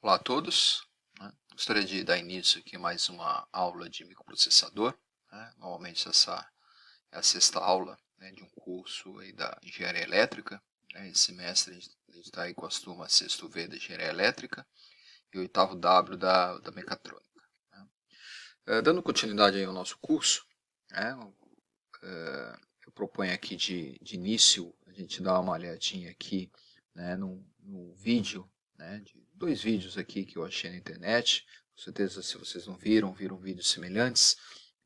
Olá a todos, né? Gostaria de dar início aqui a mais uma aula de microprocessador, né? Normalmente essa é a sexta aula, né, de um curso aí da Engenharia Elétrica, né? Esse semestre a gente está aí com as turmas sexto V da Engenharia Elétrica e oitavo W da Mecatrônica, né? Dando continuidade aí ao nosso curso, né, eu proponho aqui de início a gente dar uma olhadinha aqui, né, no vídeo, né, de dois vídeos aqui que eu achei na internet. Com certeza, se vocês não viram vídeos semelhantes,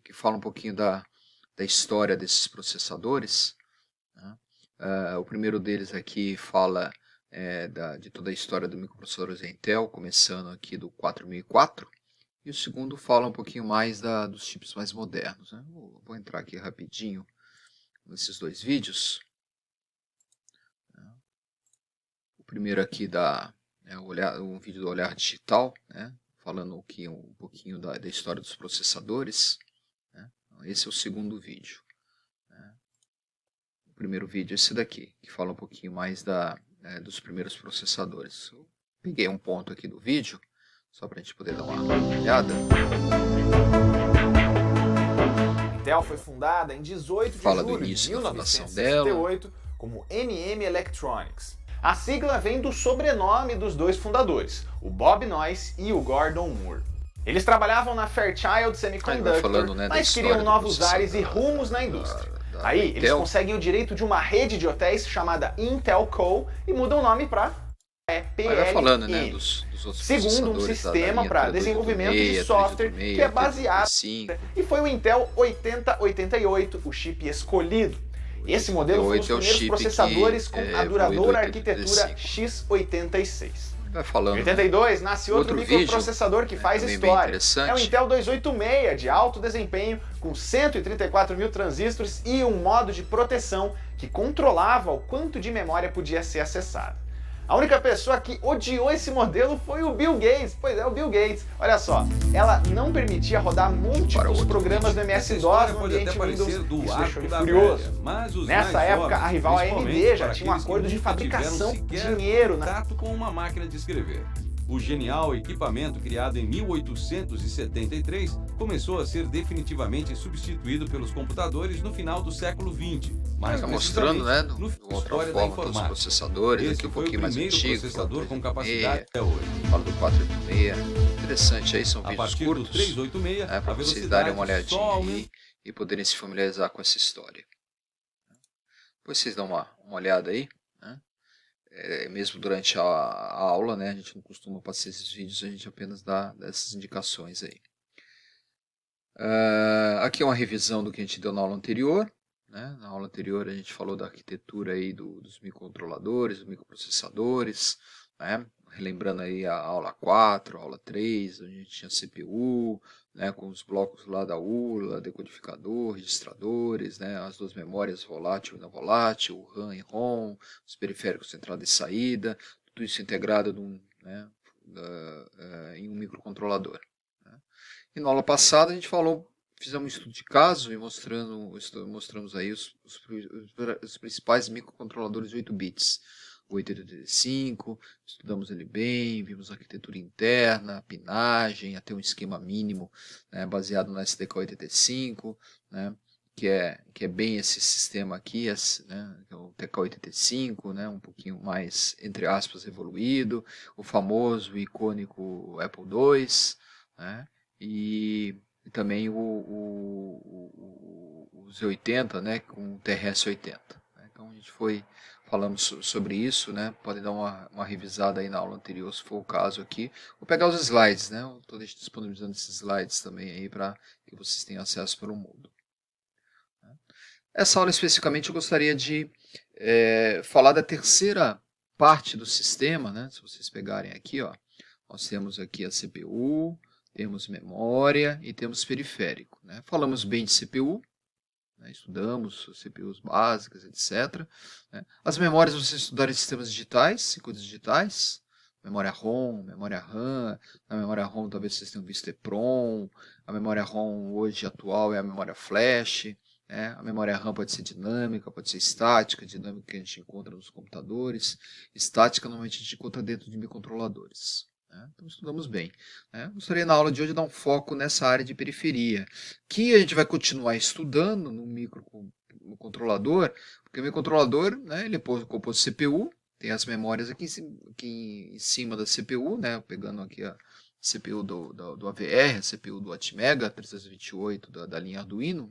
que falam um pouquinho da história desses processadores, né? O primeiro deles aqui fala de toda a história do microprocessadores Intel, começando aqui do 4004, e o segundo fala um pouquinho mais dos chips mais modernos, né? Vou entrar aqui rapidinho nesses dois vídeos. O primeiro aqui um vídeo do Olhar Digital, né, falando aqui um pouquinho da história dos processadores, né. Esse é o segundo vídeo, né. O primeiro vídeo é esse daqui, que fala um pouquinho mais dos primeiros processadores. Eu peguei um ponto aqui do vídeo, só para a gente poder dar uma olhada. Intel foi fundada em 18 de julho de 1968 como NM Electronics. A sigla vem do sobrenome dos dois fundadores, o Bob Noyce e o Gordon Moore. Eles trabalhavam na Fairchild Semiconductor, mas queriam novos ares e rumos na indústria. Aí eles conseguem o direito de uma rede de hotéis chamada Intel Co. e mudam o nome para PLN. Né, dos segundo um sistema para desenvolvimento de software que é baseado e foi o Intel 8088 o chip escolhido. Esse modelo foi um dos primeiros processadores com a duradoura arquitetura x86. Em 82 nasce outro microprocessador que faz história. É o Intel 286 de alto desempenho com 134 mil transistores e um modo de proteção que controlava o quanto de memória podia ser acessada. A única pessoa que odiou esse modelo foi o Bill Gates. Pois é, o Bill Gates. Olha só, ela não permitia rodar múltiplos programas do MS-DOS no ambiente Windows. Isso deixou ele furioso. Nessa época, a rival AMD já tinha um acordo de fabricação dinheiro contato com uma máquina de escrever. O genial equipamento, criado em 1873, começou a ser definitivamente substituído pelos computadores no final do século XX. Mas mostrando, né, outra forma dos processadores, aqui um pouquinho mais antigo, processador com capacidade até hoje. Fala do 486. Interessante, aí são vídeos curtos, 386, né, para vocês darem uma olhadinha aí e poderem se familiarizar com essa história. Depois vocês dão uma olhada aí, né? Mesmo durante a aula, né, a gente não costuma passar esses vídeos, a gente apenas dá essas indicações aí. Aqui é uma revisão do que a gente deu na aula anterior, né? Na aula anterior a gente falou da arquitetura aí dos microcontroladores, dos microprocessadores, né? Relembrando aí a aula 4, a aula 3, onde a gente tinha CPU, né, com os blocos lá da ULA, decodificador, registradores, né, as duas memórias volátil e não volátil, o RAM e ROM, os periféricos de entrada e saída, tudo isso integrado em um microcontrolador, né. E na aula passada a gente fizemos um estudo de caso e mostramos aí os principais microcontroladores de 8 bits. O 8085, estudamos ele bem, vimos a arquitetura interna, a pinagem, até um esquema mínimo, né, baseado no STK85, né, que é bem esse sistema aqui, né, que é o TK85, né, um pouquinho mais, entre aspas, evoluído, o famoso e icônico Apple II, né, e também o Z80, né, com o TRS-80. Então a gente falamos sobre isso, né? Podem dar uma revisada aí na aula anterior, se for o caso aqui. Vou pegar os slides, né? Eu estou disponibilizando esses slides também aí para que vocês tenham acesso pelo mundo. Essa aula especificamente eu gostaria de falar da terceira parte do sistema, né? Se vocês pegarem aqui, ó, nós temos aqui a CPU, temos memória e temos periférico, né? Falamos bem de CPU, né? Estudamos CPUs básicas, etc. Né? As memórias vocês estudaram em sistemas digitais, circuitos digitais, memória ROM, memória RAM. Na memória ROM talvez vocês tenham visto EPROM. A memória ROM hoje atual é a memória flash. Né? A memória RAM pode ser dinâmica, pode ser estática. Dinâmica que a gente encontra nos computadores. Estática normalmente a gente encontra dentro de microcontroladores. né? Então estudamos bem, né? Gostaria na aula de hoje dar um foco nessa área de periferia, que a gente vai continuar estudando no microcontrolador, porque o microcontrolador, né, ele é composto de CPU, tem as memórias aqui em cima da CPU, né, pegando aqui a CPU do AVR, a CPU do Atmega 328 da linha Arduino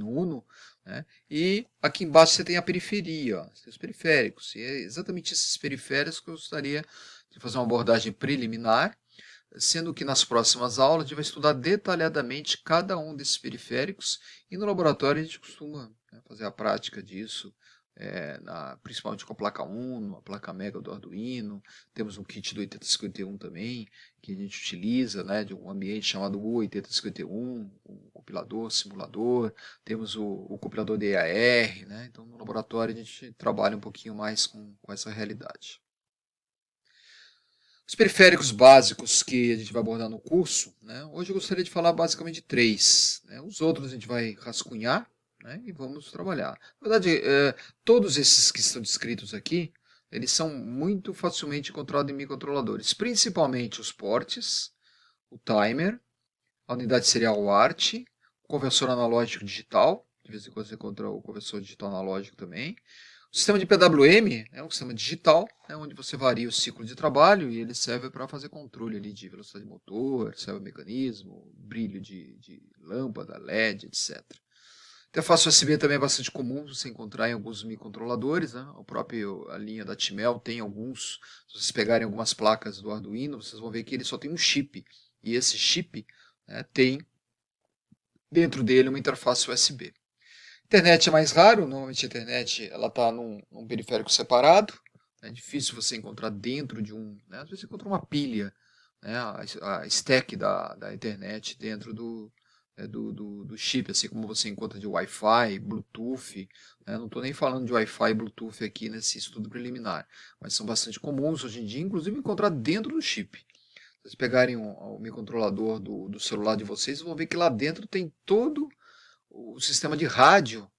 Uno, né? E aqui embaixo você tem a periferia, ó, os periféricos, e é exatamente esses periféricos que eu gostaria de fazer uma abordagem preliminar, sendo que nas próximas aulas a gente vai estudar detalhadamente cada um desses periféricos, e no laboratório a gente costuma, né, fazer a prática disso, principalmente com a placa Uno, a placa Mega do Arduino. Temos um kit do 8051 também, que a gente utiliza, né, de um ambiente chamado U8051, um compilador, simulador. Temos o compilador DAR, né? Então no laboratório a gente trabalha um pouquinho mais com essa realidade. Os periféricos básicos que a gente vai abordar no curso, né, hoje eu gostaria de falar basicamente de 3. Né? Os outros a gente vai rascunhar, né, e vamos trabalhar. Na verdade, todos esses que estão descritos aqui, eles são muito facilmente encontrados em microcontroladores, principalmente os ports, o timer, a unidade serial UART, o conversor analógico digital, de vez em quando você encontra o conversor digital analógico também. O sistema de PWM é um sistema digital, né, onde você varia o ciclo de trabalho e ele serve para fazer controle ali de velocidade de motor, servo mecanismo, brilho de lâmpada, LED, etc. Interface USB também é bastante comum você encontrar em alguns microcontroladores, né? A linha da Atmel tem alguns. Se vocês pegarem algumas placas do Arduino, vocês vão ver que ele só tem um chip. E esse chip, né, tem dentro dele uma interface USB. Internet é mais raro, normalmente a internet está num periférico separado. É difícil você encontrar dentro de um... Né? Às vezes você encontra uma pilha, né? a stack da internet dentro do chip, assim como você encontra de Wi-Fi, Bluetooth, né? Não estou nem falando de Wi-Fi e Bluetooth aqui nesse estudo preliminar, mas são bastante comuns hoje em dia, inclusive encontrar dentro do chip. Se vocês pegarem o microcontrolador do celular de vocês, vão ver que lá dentro tem todo o sistema de rádio,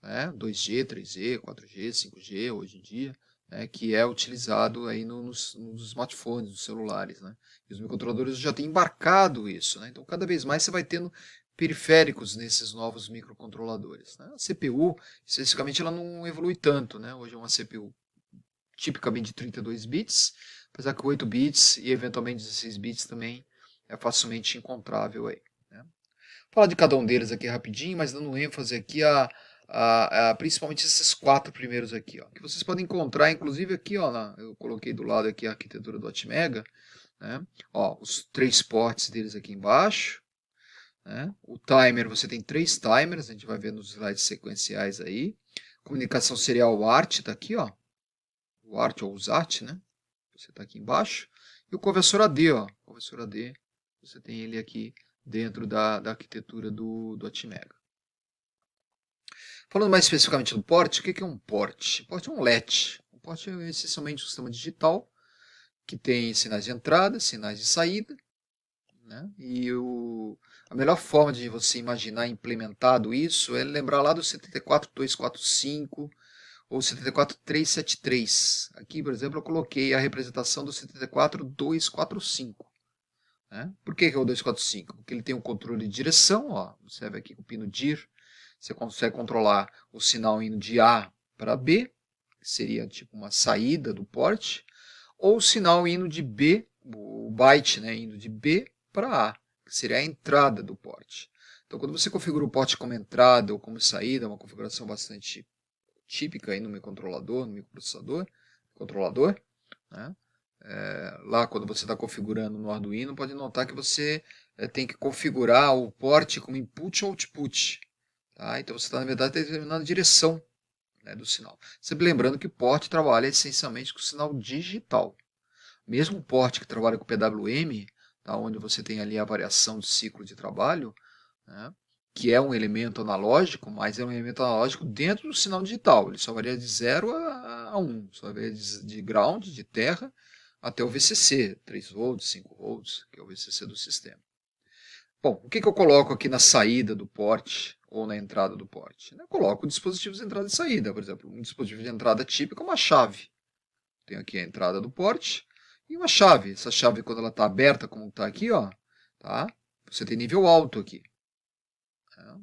né? 2G, 3G, 4G, 5G hoje em dia, né? Que é utilizado aí nos smartphones, nos celulares, né? E os microcontroladores já têm embarcado isso, né? Então cada vez mais você vai tendo periféricos nesses novos microcontroladores, né? A CPU, especificamente, ela não evolui tanto, né? Hoje é uma CPU tipicamente de 32 bits, apesar que 8 bits e eventualmente 16 bits também é facilmente encontrável aí, né? Vou falar de cada um deles aqui rapidinho, mas dando ênfase aqui principalmente esses 4 primeiros aqui, ó, que vocês podem encontrar, inclusive aqui, ó, eu coloquei do lado aqui a arquitetura do Atmega, né? Ó, os 3 ports deles aqui embaixo, né? O timer, você tem 3 timers, a gente vai ver nos slides sequenciais aí. Comunicação serial UART está aqui, ó, o ART ou o ZART, né? Você está aqui embaixo. E o conversor AD, ó, o conversor AD, você tem ele aqui dentro da arquitetura do Atmega. Falando mais especificamente do port, o que é um port? O port é um LET. O port é essencialmente um sistema digital que tem sinais de entrada, sinais de saída, né? E a melhor forma de você imaginar implementado isso é lembrar lá do 74245 ou 74373. Aqui, por exemplo, eu coloquei a representação do 74245. Né? Por que é o 245? Porque ele tem um controle de direção, ó, observe aqui com o pino DIR, você consegue controlar o sinal indo de A para B, que seria tipo uma saída do port, ou o sinal indo de B, o byte, né, indo de B para A, que seria a entrada do port. Então, quando você configura o port como entrada ou como saída, é uma configuração bastante típica aí no microcontrolador, no microprocessador, controlador, né? Lá quando você está configurando no Arduino, pode notar que você tem que configurar o port como input ou output. Tá? Então você está, na verdade, determinando a direção, né, do sinal. Sempre lembrando que o port trabalha essencialmente com o sinal digital. Mesmo o port que trabalha com PWM, tá, onde você tem ali a variação de ciclo de trabalho, né, que é um elemento analógico, mas é um elemento analógico dentro do sinal digital. Ele só varia de 0 a 1, só varia de ground, de terra, até o VCC, 3 volts, 5 volts, que é o VCC do sistema. Bom, o que eu coloco aqui na saída do port ou na entrada do port? Eu coloco dispositivos de entrada e saída. Por exemplo, um dispositivo de entrada típico é uma chave. Tenho aqui a entrada do port E uma chave. Essa chave, quando ela está aberta, como está aqui, ó, tá? Você tem nível alto aqui.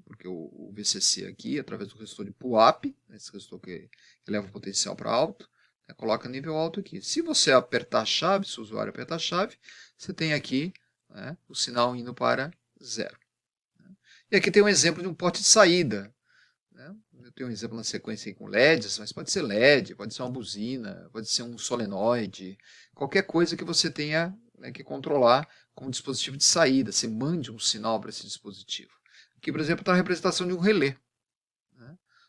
Porque o VCC aqui, através do resistor de pull-up, esse resistor que leva o potencial para alto, coloca nível alto aqui. Se você apertar a chave, se o usuário apertar a chave, você tem aqui o sinal indo para 0. E aqui tem um exemplo de um porte de saída. Eu tenho um exemplo na sequência aí com LEDs, mas pode ser LED, pode ser uma buzina, pode ser um solenoide, qualquer coisa que você tenha que controlar como dispositivo de saída, você mande um sinal para esse dispositivo. Aqui, por exemplo, está a representação de um relé.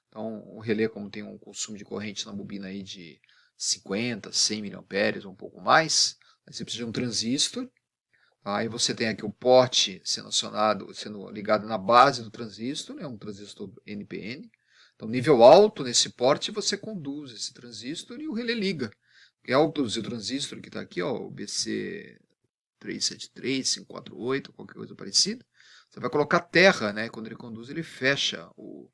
Então, o relé, como tem um consumo de corrente na bobina aí de 50, 100 mA ou um pouco mais, você precisa de um transistor. Aí você tem aqui o porte sendo acionado, sendo ligado na base do transistor, um transistor NPN. Então, nível alto nesse porte, você conduz esse transistor e o relé liga. E ao conduzir o transistor, que está aqui, ó, o BC373, 548, qualquer coisa parecida, você vai colocar terra, quando ele conduz, ele fecha o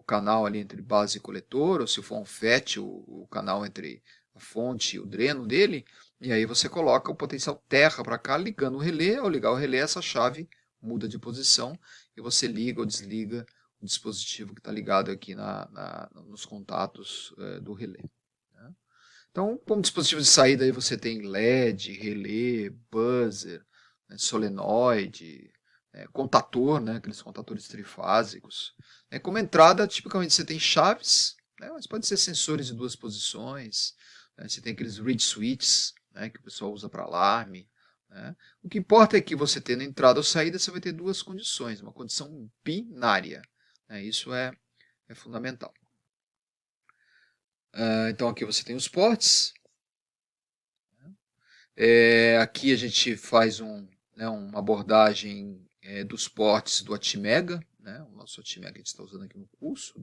canal ali entre base e coletor, ou se for um FET, o canal entre a fonte e o dreno dele, e aí você coloca o potencial terra para cá, ligando o relé. Ao ligar o relé, essa chave muda de posição e você liga ou desliga o dispositivo que está ligado aqui nos contatos do relé. Então, como dispositivo de saída, aí você tem LED, relé, buzzer, solenoide, contator, aqueles contatores trifásicos. Como entrada, tipicamente você tem chaves, mas pode ser sensores de 2 posições, você tem aqueles reed switches, que o pessoal usa para alarme. O que importa é que você tendo entrada ou saída, você vai ter 2 condições, uma condição binária. Isso é fundamental. Então aqui você tem os ports. Aqui a gente faz uma abordagem dos ports do ATmega, o nosso ATmega que a gente está usando aqui no curso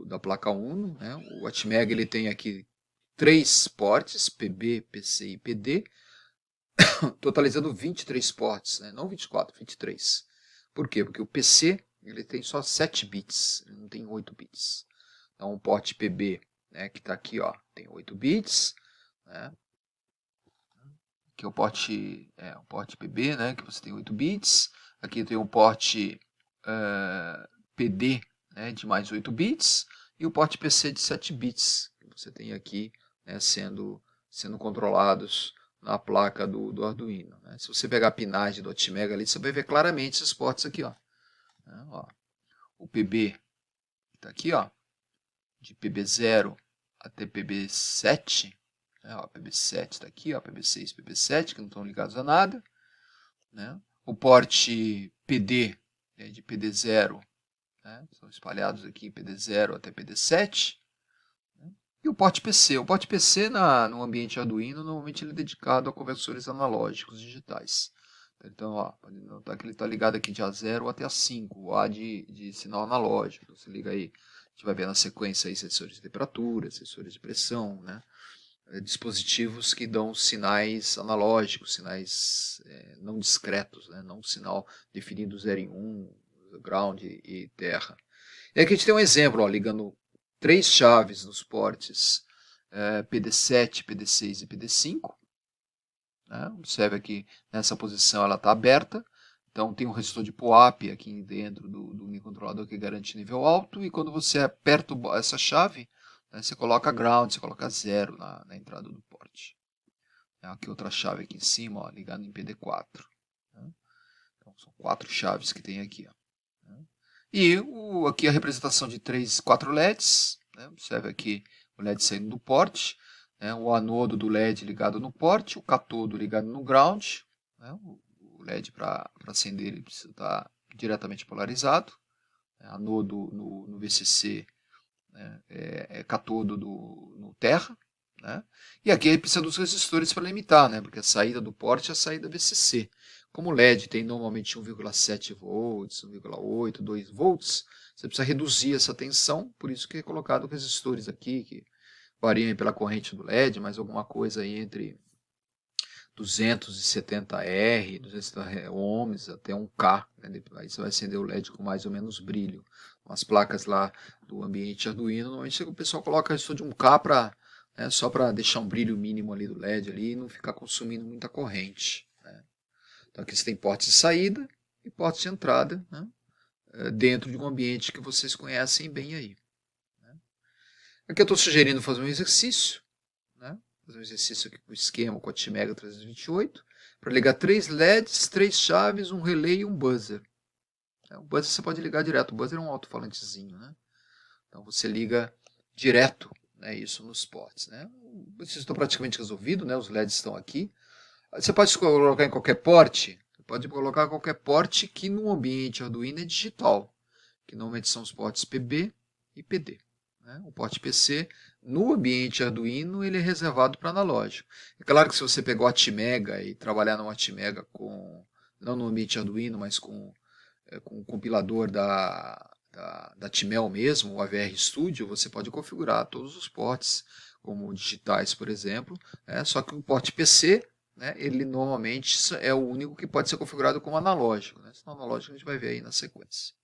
da placa Uno. O ATmega ele tem aqui 3 ports, PB, PC e PD, totalizando 23 ports, não 24, 23. Por quê? Porque o PC ele tem só 7 bits, ele não tem 8 bits. Então o porte PB, que está aqui, ó, tem 8 bits. Aqui é o porte PB, que você tem 8 bits. Aqui tem o porte PD, de mais 8 bits. E o porte PC de 7 bits, que você tem aqui sendo controlados na placa do Arduino. Se você pegar a pinagem do ATmega ali, você vai ver claramente esses ports aqui. Ó. O PB está aqui, ó, de PB0 até PB7. PB7 está aqui, ó, PB6 e PB7, que não estão ligados a nada. O porte PD, de PD0, são espalhados aqui PD0 até PD7. E o porte PC. O porte PC no ambiente Arduino, normalmente ele é dedicado a conversores analógicos digitais. Então, pode notar que ele está ligado aqui de A0 até A5, o A de sinal analógico. Então, você liga aí, a gente vai ver na sequência aí sensores de temperatura, sensores de pressão, dispositivos que dão sinais analógicos, sinais não discretos, não sinal definido 0 em 1, ground e terra. E aqui a gente tem um exemplo, ó, ligando 3 chaves nos portes PD7, PD6 e PD5. Observe aqui, nessa posição ela está aberta. Então tem um resistor de pull-up aqui dentro do microcontrolador que garante nível alto. E quando você aperta essa chave, você coloca ground, você coloca 0 na entrada do porte. Aqui outra chave aqui em cima, ó, ligada em PD4. Então são 4 chaves que tem aqui. Ó. E aqui a representação de 4 LEDs. Observe aqui o LED saindo do porte. O anodo do LED ligado no porte, o catodo ligado no ground. O LED para acender ele precisa estar diretamente polarizado. Anodo no VCC catodo no terra. E aqui ele precisa dos resistores para limitar, porque a saída do porte é a saída VCC. Como o LED tem normalmente 1,7 volts, 1,8, 2 volts, você precisa reduzir essa tensão, por isso que é colocado resistores aqui, que variam pela corrente do LED, mas alguma coisa aí entre 270R, 270 ohms até 1K. Aí você vai acender o LED com mais ou menos brilho. As placas lá do ambiente Arduino, normalmente o pessoal coloca resistor de 1K para né, só para deixar um brilho mínimo ali do LED ali, e não ficar consumindo muita corrente, né. Então aqui você tem portas de saída e portas de entrada, né, dentro de um ambiente que vocês conhecem bem aí, né. Aqui eu estou sugerindo fazer um exercício, né, fazer um exercício aqui com o esquema com a Atmega 328, para ligar 3 LEDs, 3 chaves, um relay e um buzzer. O buzzer você pode ligar direto, o buzzer é um alto-falantezinho, né? Então você liga direto, né, isso nos ports, né? Vocês estão praticamente resolvido, né? Os LEDs estão aqui. Você pode colocar em qualquer porte, pode colocar qualquer porte que no ambiente Arduino é digital, que normalmente são os ports PB e PD. Né? O porte PC, no ambiente Arduino, ele é reservado para analógico. É claro que se você pegar o Atmega e trabalhar no Atmega não no ambiente Arduino, mas com o compilador da Atmel mesmo, o AVR Studio, você pode configurar todos os ports, como digitais, por exemplo, só que o porte PC, né, ele normalmente é o único que pode ser configurado como analógico. Né? Esse analógico a gente vai ver aí na sequência.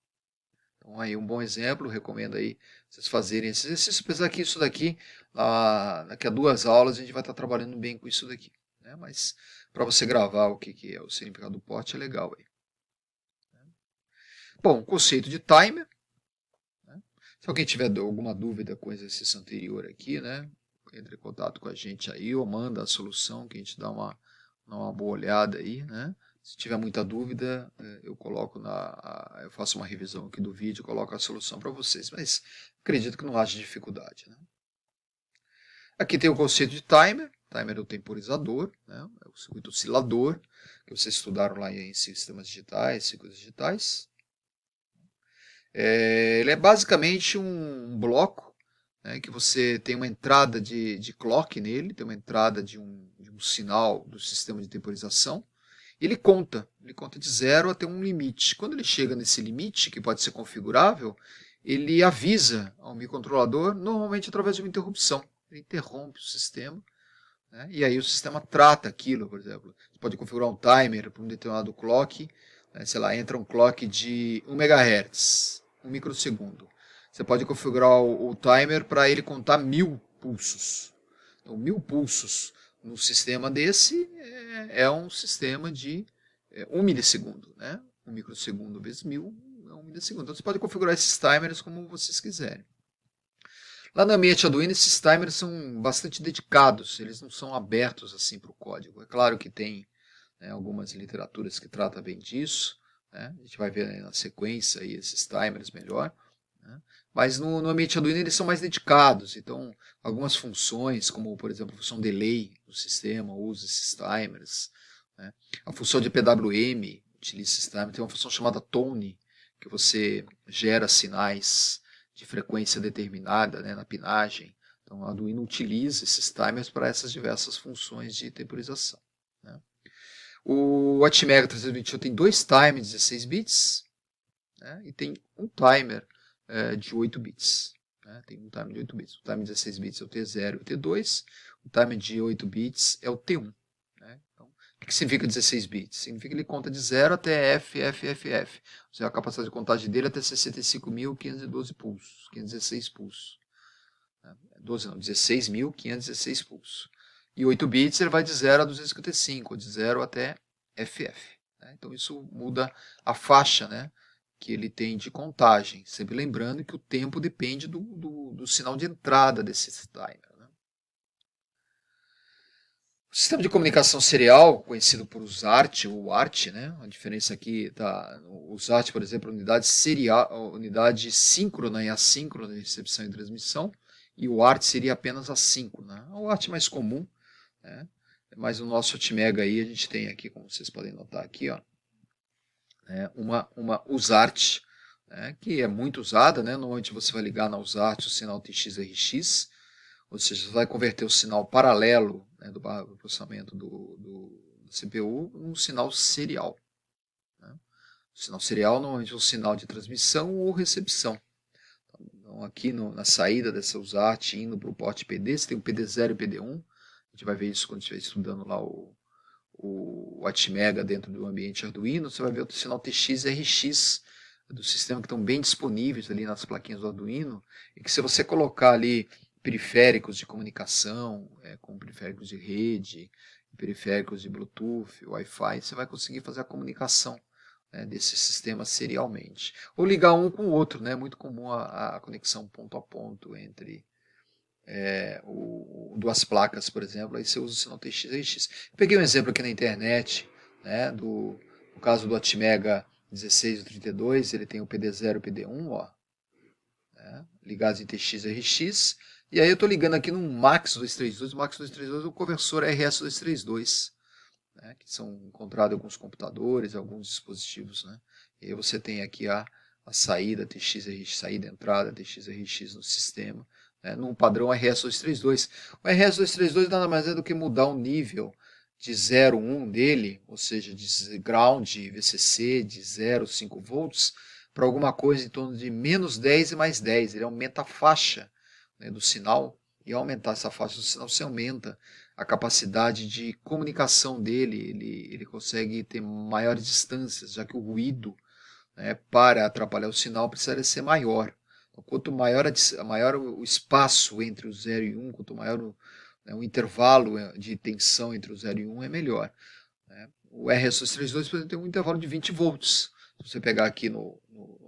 Então aí um bom exemplo, recomendo aí vocês fazerem esse exercício, apesar que isso daqui, daqui a 2 aulas, a gente vai estar trabalhando bem com isso daqui. Né? Mas para você gravar o que é o significado do porte é legal aí. Bom, conceito de timer. Né? Se alguém tiver alguma dúvida com o exercício anterior aqui, né, entre em contato com a gente aí ou manda a solução que a gente dá uma boa olhada aí. Né? Se tiver muita dúvida, eu coloco eu faço uma revisão aqui do vídeo, coloco a solução para vocês, mas acredito que não haja dificuldade. Né? Aqui tem o conceito de timer. Timer é o temporizador, né? É o circuito oscilador, que vocês estudaram lá em sistemas digitais, circuitos digitais. Ele é basicamente um bloco, né, que você tem uma entrada de clock nele, tem uma entrada de um sinal do sistema de temporização, e ele conta de 0 até um limite. Quando ele chega nesse limite, que pode ser configurável, ele avisa ao microcontrolador, normalmente através de uma interrupção. Ele interrompe o sistema, né, e aí o sistema trata aquilo, por exemplo. Você pode configurar um timer para um determinado clock, né, sei lá, entra um clock de 1 MHz, 1 microsegundo. Você pode configurar o timer para ele contar 1000 pulsos. Então, 1000 pulsos no sistema desse é um sistema de 1 milissegundo. Né? 1 microsegundo vezes 1000 é 1 milissegundo. Então, você pode configurar esses timers como vocês quiserem. Lá no ambiente Arduino, esses timers são bastante dedicados. Eles não são abertos assim para o código. É claro que tem, né, algumas literaturas que tratam bem disso. Né? A gente vai ver na sequência aí esses timers melhor. Né? Mas no ambiente Arduino eles são mais dedicados. Então, algumas funções, como por exemplo a função delay do sistema, usa esses timers. Né? A função de PWM utiliza esses timers. Tem uma função chamada tone, que você gera sinais de frequência determinada, né, na pinagem. Então, o Arduino utiliza esses timers para essas diversas funções de temporização. Né? O Atmega 328 tem 2 timers de 16 bits, né, e tem um timer de 8 bits. Né, tem um timer de 8 bits. O timer de 16 bits é o T0 e o T2. O timer de 8 bits é o T1. Né. Então, o que significa 16 bits? Significa que ele conta de 0 até FFFF. Ou seja, a capacidade de contagem dele é até 65.512 pulsos. 516 pulsos. 16.516 pulsos. E 8 bits ele vai de 0 a 255, de 0 até FF. Né? Então isso muda a faixa, né, que ele tem de contagem. Sempre lembrando que o tempo depende do sinal de entrada desse timer. Né? O sistema de comunicação serial, conhecido por USART ou ART, né? A diferença aqui está no USART, por exemplo, unidade serial, unidade síncrona e assíncrona de recepção e transmissão, e o ART seria apenas assíncrona. O ART mais comum, né? Mas no nosso Atmega aí a gente tem aqui, como vocês podem notar aqui, ó, né, uma USART, né, que é muito usada, né? Normalmente você vai ligar na USART o sinal TX-RX, ou seja, você vai converter o sinal paralelo, né, do processamento do CPU num sinal serial. Né? O sinal serial normalmente é um sinal de transmissão ou recepção. Então aqui na saída dessa USART indo para o porte PD, você tem o PD0 e o PD1. A gente vai ver isso quando estiver estudando lá o Atmega dentro do ambiente Arduino. Você vai ver o sinal TX e RX do sistema que estão bem disponíveis ali nas plaquinhas do Arduino. E que se você colocar ali periféricos de comunicação, com periféricos de rede, periféricos de Bluetooth, Wi-Fi, você vai conseguir fazer a comunicação, né, desse sistema serialmente. Ou ligar um com o outro, né? Muito comum a conexão ponto a ponto entre duas placas, por exemplo, aí você usa o sinal TX e RX. Peguei um exemplo aqui na internet, né, no caso do Atmega 1632, ele tem o PD0 e o PD1, ó, né, ligados em TX e RX, e aí eu estou ligando aqui no Max 232, o Max 232 é o conversor RS232, né, que são encontrados em alguns computadores, alguns dispositivos, né, e aí você tem aqui a saída TX e RX, saída e entrada TX e RX no sistema, num padrão RS232. O RS232 nada mais é do que mudar o nível de 0,1 dele, ou seja, de ground, VCC, de 0,5 volts, para alguma coisa em torno de menos 10 e mais 10. Ele aumenta a faixa, né, do sinal, e ao aumentar essa faixa do sinal, você aumenta a capacidade de comunicação dele, ele consegue ter maiores distâncias, já que o ruído, né, para atrapalhar o sinal precisa ser maior. Então, quanto maior o espaço entre o 0 e 1, quanto maior o intervalo de tensão entre o 0 e 1, é melhor, né? O RS232, por exemplo, tem um intervalo de 20 volts. Se você pegar aqui no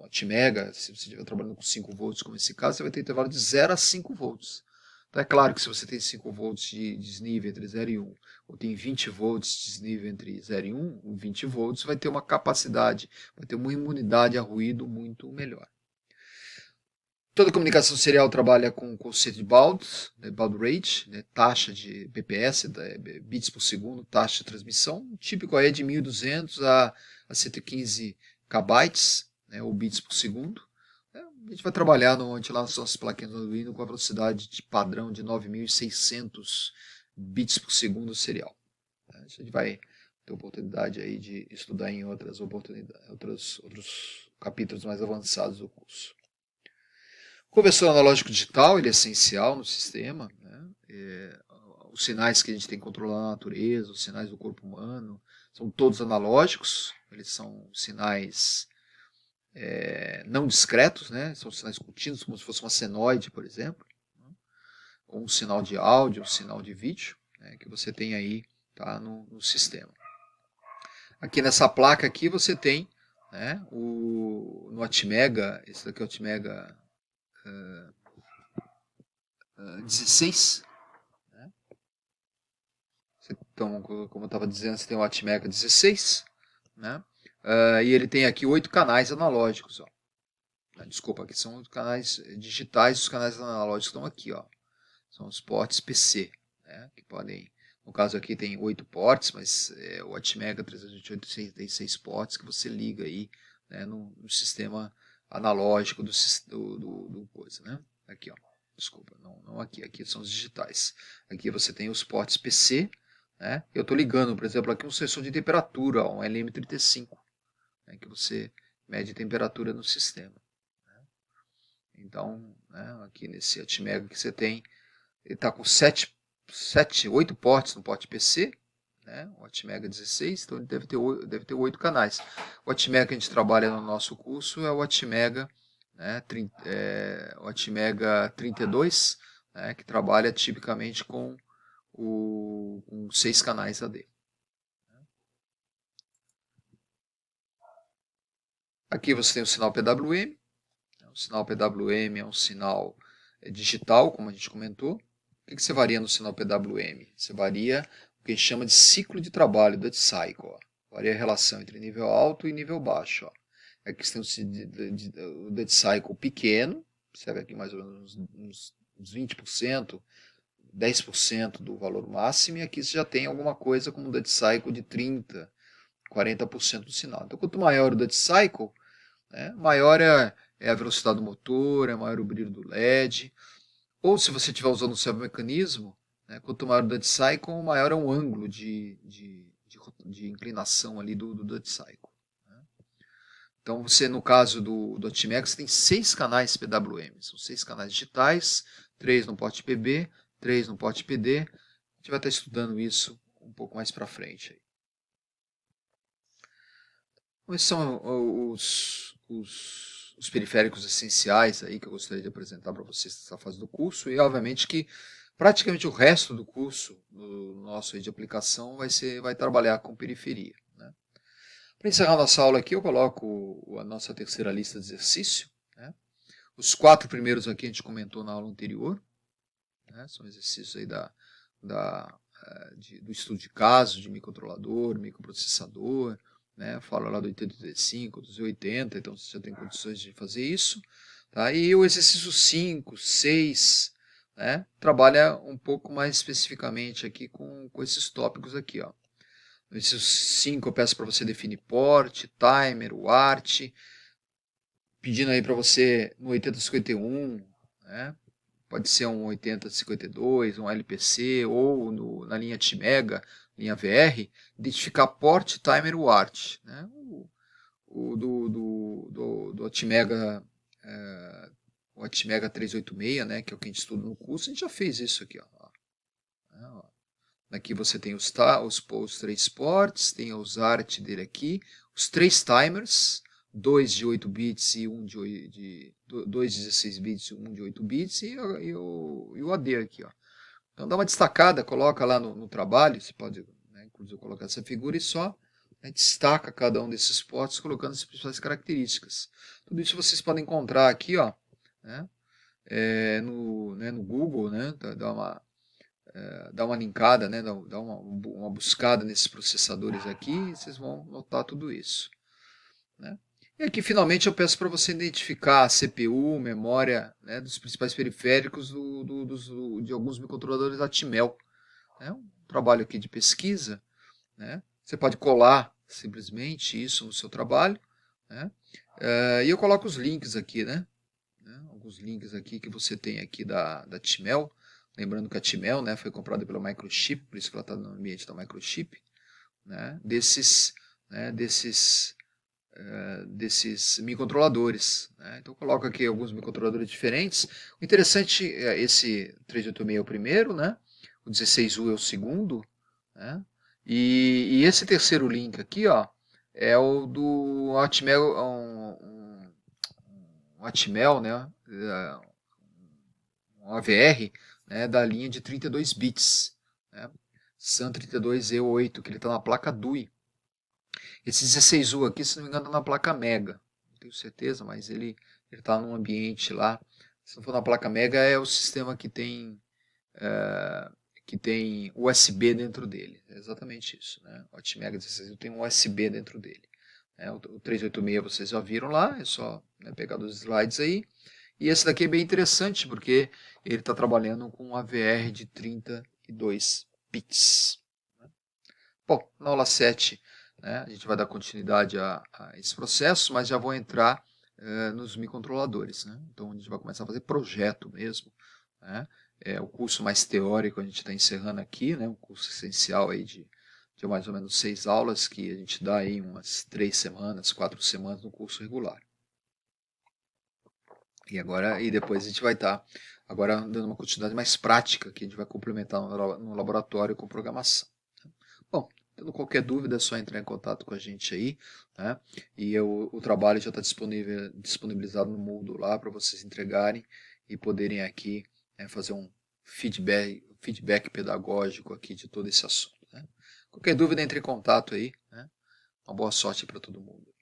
Atmega, se você estiver trabalhando com 5 volts, como esse caso, você vai ter intervalo de 0 a 5 volts. Então é claro que se você tem 5 volts de desnível entre 0 e 1, ou tem 20 volts de desnível entre 0 e 1, o 20 volts vai ter uma capacidade, vai ter uma imunidade a ruído muito melhor. Toda comunicação serial trabalha com o conceito de baud, né, baud rate, né, taxa de bps, bits por segundo, taxa de transmissão. O típico aí é de 1200 a 115 kbytes, né, ou bits por segundo. A gente vai trabalhar lá nas nossas plaquinhas do Arduino com a velocidade de padrão de 9600 bits por segundo serial. A gente vai ter oportunidade aí de estudar em outros capítulos mais avançados do curso. O conversor analógico digital, ele é essencial no sistema, né? Os sinais que a gente tem que controlar na natureza, os sinais do corpo humano, são todos analógicos, eles são sinais não discretos, né? São sinais contínuos, como se fosse uma senoide, por exemplo, né? Ou um sinal de áudio, um sinal de vídeo, né, que você tem aí, tá, no sistema. Aqui nessa placa aqui você tem, né, no Atmega, esse daqui é o Atmega 16, né? Então, como eu estava dizendo, você tem o Atmega 16, né? E ele tem aqui 8 canais analógicos, ó. Desculpa, aqui são os canais digitais, os canais analógicos estão aqui, ó. São os ports PC, né? Que podem, no caso aqui tem 8 ports, mas o Atmega 328 tem 6 ports que você liga aí, né, no sistema analógico do coisa, né? Aqui, ó. Desculpa, não aqui. Aqui são os digitais. Aqui você tem os ports PC, né? Eu estou ligando, por exemplo, aqui um sensor de temperatura, um LM35, né, que você mede temperatura no sistema, né? Então, né, aqui nesse Atmega que você tem, ele está com 8 ports no porte PC, né? O Atmega 16, então ele deve ter 8 canais. O Atmega que a gente trabalha no nosso curso é o Atmega, né, o Atmega 32, né, que trabalha tipicamente com 6 canais AD. Aqui você tem o sinal PWM. O sinal PWM é um sinal digital, como a gente comentou. O que você varia no sinal PWM? Você varia o que a gente chama de ciclo de trabalho, duty cycle. Ó. Varia a relação entre nível alto e nível baixo. Ó. Aqui você tem o duty cycle pequeno, você vê aqui mais ou menos uns 20%, 10% do valor máximo, e aqui você já tem alguma coisa como um duty cycle de 30%, 40% do sinal. Então, quanto maior o duty cycle, né, maior é a velocidade do motor, é maior o brilho do LED. Ou se você estiver usando um servomecanismo, né, quanto maior o duty cycle, maior é o ângulo de inclinação ali do duty cycle. Né. Então, você, no caso do Atmega, você tem 6 canais PWM. São 6 canais digitais, 3 no porte PB, 3 no porte PD. A gente vai estar estudando isso um pouco mais para frente. Esses são os os periféricos essenciais aí que eu gostaria de apresentar para vocês nessa fase do curso, e obviamente que praticamente o resto do curso do nosso aí de aplicação vai trabalhar com periferia, né? Para encerrar nossa aula aqui, eu coloco a nossa terceira lista de exercício, né? Os 4 primeiros aqui a gente comentou na aula anterior, né? São exercícios aí do estudo de caso, de microcontrolador, microprocessador, né? Falo lá do 8085, do Z80, então você já tem condições de fazer isso, tá? E o exercício 5, 6, né? Trabalha um pouco mais especificamente aqui com esses tópicos aqui, ó. No exercício 5 eu peço para você definir port, timer, UART, pedindo aí para você no 8051, né? Pode ser um 8052, um LPC, ou na linha Atmega, linha VR, identificar port, timer, UART, né? O do Atmega, o Atmega 386, né? Que é o que a gente estuda no curso, a gente já fez isso aqui, ó. Aqui você tem os 3 ports, tem os ART dele aqui, os 3 timers, 2 de 8 bits e 2 de 16 bits e 1 de 8 bits e o AD aqui, ó. Então dá uma destacada, coloca lá no trabalho, você pode, né, inclusive colocar essa figura e só, né, destaca cada um desses ports colocando as principais características. Tudo isso vocês podem encontrar aqui, ó, né, no Google, né, dá uma linkada, né, dá uma buscada nesses processadores aqui e vocês vão notar tudo isso, né? E aqui finalmente eu peço para você identificar a CPU, memória, né, dos principais periféricos de alguns microcontroladores Atmel. É um trabalho aqui de pesquisa, né? Você pode colar simplesmente isso no seu trabalho, né? E eu coloco os links aqui, né? Alguns links aqui que você tem aqui da Atmel. Lembrando que a Atmel, né, foi comprada pela Microchip, por isso que ela está no ambiente da Microchip, né, desses microcontroladores, né. Então eu coloco aqui alguns microcontroladores diferentes. O interessante é esse 386 é o primeiro, né, o 16U é o segundo, né, e esse terceiro link aqui, ó, é o do Atmel, um Atmel, né, um AVR, né, da linha de 32 bits, né, SAM32E8, que ele está na placa DUI. Esse 16U aqui, se não me engano, está na placa Mega, não tenho certeza, mas ele está num ambiente lá. Se não for na placa Mega, é o sistema que tem USB dentro dele, é exatamente isso, né? O Atmega 16U tem um USB dentro dele. O 386 vocês já viram lá, é só, né, pegar dos slides aí. E esse daqui é bem interessante, porque ele está trabalhando com um AVR de 32 bits. Bom, na aula 7, né, a gente vai dar continuidade a esse processo, mas já vou entrar nos microcontroladores, né? Então a gente vai começar a fazer projeto mesmo, né? O curso mais teórico a gente está encerrando aqui, né? Um curso essencial aí de mais ou menos 6 aulas, que a gente dá aí umas 3 semanas, 4 semanas no curso regular. E depois a gente vai estar agora dando uma continuidade mais prática, que a gente vai complementar no laboratório com programação. Bom, tendo qualquer dúvida é só entrar em contato com a gente aí, né? E o trabalho já está disponibilizado no Moodle lá para vocês entregarem e poderem aqui, né, fazer um feedback pedagógico aqui de todo esse assunto, né? Qualquer dúvida entre em contato aí, né? Uma boa sorte para todo mundo.